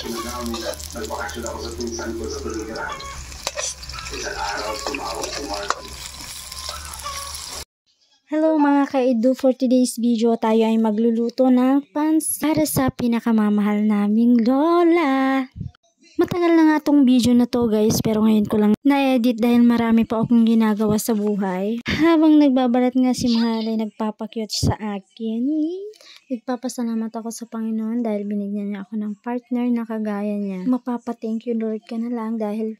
bakasyon na namin at nagbakasyon ako sa pinsan ko sa Tuliran. Isang araw, tumawag si Marco. Hello mga kaido, for today's video tayo ay magluluto ng pancit para sa pinakamamahal naming lola. Matagal na nga tong video na to guys, pero ngayon ko lang na-edit dahil marami pa akong ginagawa sa buhay. Habang nagbabalat nga si Mahal ay nagpapakyut sa akin. Nagpapasalamat ako sa Panginoon dahil binigyan niya ako ng partner na kagaya niya. Mapapa-thank you Lord ka na lang dahil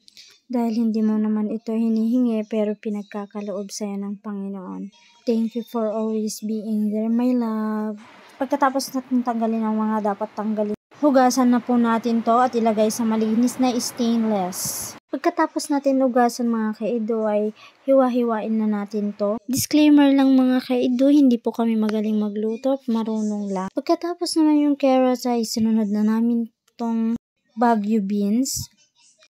hindi mo naman ito hinihingi pero pinagkakaloob sa'yo ng Panginoon. Thank you for always being there, my love. Pagkatapos natin tanggalin ang mga dapat tanggalin, hugasan na po natin to at ilagay sa malinis na stainless. Pagkatapos natin hugasan mga kaido ay hiwa-hiwain na natin to. Disclaimer lang mga kaido, hindi po kami magaling magluto, marunong lang. Pagkatapos naman yung carrots ay sinunod na namin tong Baguio beans.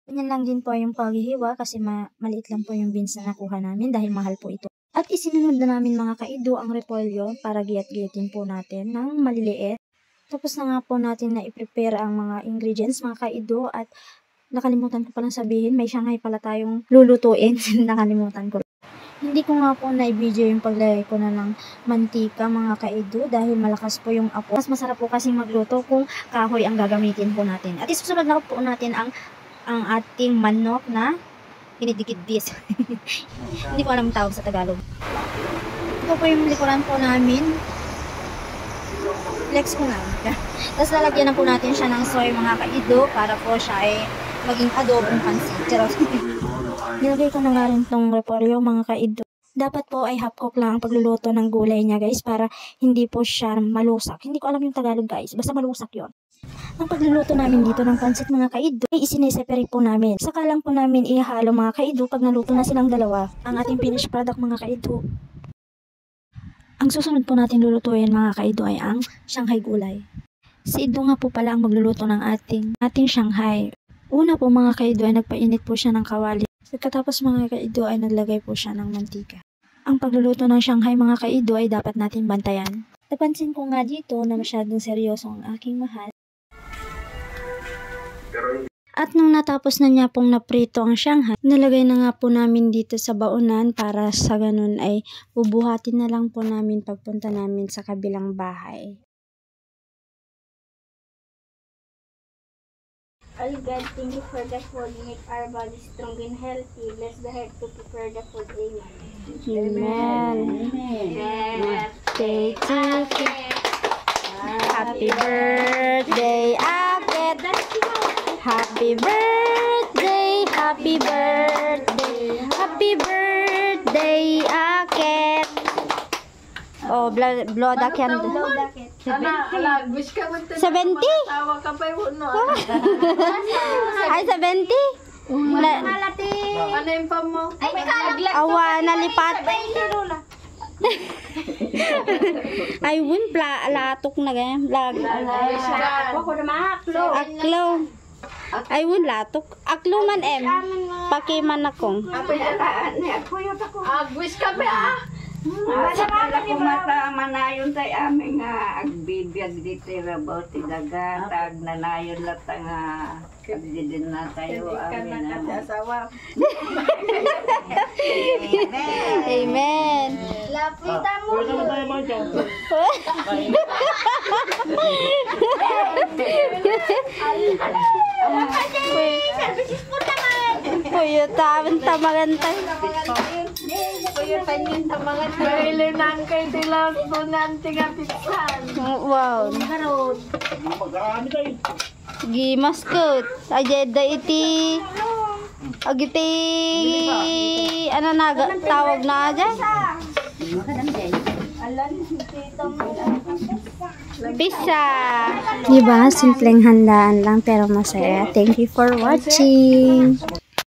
Ganyan lang din po yung paghihiwa kasi maliit lang po yung beans na nakuha namin dahil mahal po ito. At isinunod na namin mga kaido ang repolyo para giyat-giyatin po natin ng maliliit. Tapos na nga po natin na i-prepare ang mga ingredients mga kaido at nakalimutan ko palang sabihin, may Shanghai pala tayong lulutuin. Nakalimutan ko. Hindi ko nga po na-video yung paglagay ko na ng mantika mga kaido dahil malakas po yung apoy. Mas masarap po kasi magluto kung kahoy ang gagamitin po natin. At isusunod na po natin ang ating manok na pinidikit-dis. Hindi ko alam tawag sa Tagalog. Ito po yung likuran po namin. Flex ko na. Tapos lalagyan na po natin siya ng soy mga kaido para po siya ay maging adobong pansit. Charot. Nilagay ko na nga rin tong repolyo mga kaido. Dapat po ay half cook lang ang pagluluto ng gulay niya guys para hindi po siya malusak. Hindi ko alam yung Tagalog guys. Basta malusak yon. Ang pagluluto namin dito ng pansit mga kaido ay isineseparate po namin. Saka lang po namin ihalo mga kaido pag naluto na silang dalawa. Ang ating finished product mga kaido. Ang susunod po natin lulutuin mga kaido ay ang Shanghai gulay. Si Ido nga po pala ang magluluto ng ating Shanghai. Una po mga kaido ay nagpainit po siya ng kawali. Pagkatapos mga kaido ay naglagay po siya ng mantika. Ang pagluluto ng Shanghai mga kaido ay dapat natin bantayan. Napansin ko nga dito na masyadong seryoso ang aking mahal. At nung natapos na niya pong naprito ang Shanghai, nalagay na nga po namin dito sa baonan para sa ganun ay bubuhatin na lang po namin pagpunta namin sa kabilang bahay. All God, thank you for the food. Make our body strong and healthy. Bless the heart to prepare the food. Amen. Amen. Birthday to you. Happy birthday, Abed. Happy birthday, happy birthday, happy birthday, Aket. Oh, blow the candle. 70? Ay, 70? Malati. Ano yung pa mo? Ay, awa, nalipat. Ay, wun, latok na ganyan. Ako na makaklo. Aklo. Ay, wun, latok. Aklo man, pakiman akong. Agwis ka ba? Wala ko mata manayon tayo aming agbibiyag dito rabaw ti dagat ag nanayon lat nga abdidin na tayo amin Asawa. Amen. Lapita mo. Kuya, tamagan-tayo. Kuyutan yun sa mga kailangan kayo silang tunan tinga pitsan. Wow. Gimaskot. Ajeda iti. Agiti. Ano na tawag na aja? Pizza. Diba? Simpleng handaan lang pero masaya. Thank you for watching.